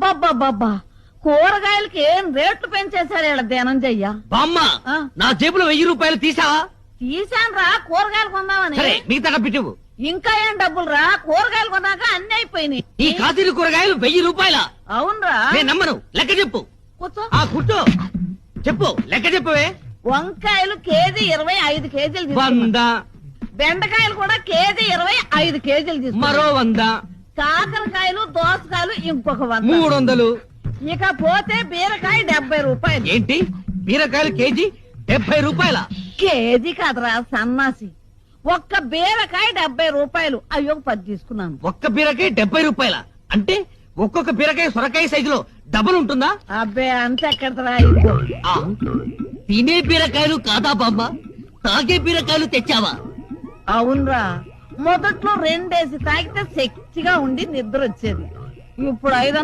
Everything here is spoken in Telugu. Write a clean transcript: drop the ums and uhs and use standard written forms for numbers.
బాబా కూరగాయలకి ఏం రేట్లు పెంచేశారు ఇలా ధనంజయ్య. బామ్మ నా జేబులో 1000 రూపాయలు తీసావా? తీసాను రా, కూరగాయలు కొందామని. సరే మిగతా డబ్బిటివు. ఇంకా ఏం డబ్బులు రా, కూరగాయలు కొన్నాక అన్ని అయిపోయినాయి. ఈ కాశీలు కూరగాయలు 1000 రూపాయల? అవునరా. నేను నమ్మను, లెక్క చెప్పు. కూర్చో. కూర్చో, చెప్పు, లెక్క చెప్పవే. వంకాయలు కేజీ 25 కేజీలు 100. బెండకాయలు కూడా కేజీ 25 కేజీలు తీసుకున్నా. మరో 100. కాకరకాయలు దోసకాయలు ఇంకొక 100. 300. ఇక పోతే బీరకాయ 70 రూపాయలు. ఏంటి, బీరకాయలు కేజీ 70 రూపాయల? కేజీ కాదురా సన్నాసి, ఒక్క బీరకాయ 70 రూపాయలు. అయ్యో 10 తీసుకున్నాను. ఒక్క బీరకాయ 70 రూపాయల అంటే ఒక్కొక్క బీరకాయ సొరకాయ సైజులో డబుల్ ఉంటుందా? అబ్బే అంత ఎక్కడరా. తినే బీరకాయలు కాదా బామ్మ, తాగే బీరకాయలు తెచ్చావా? అవునరా, మొదట్లో 2 తాగితే శక్తిగా ఉండి నిద్ర వచ్చేది. ఇప్పుడు 5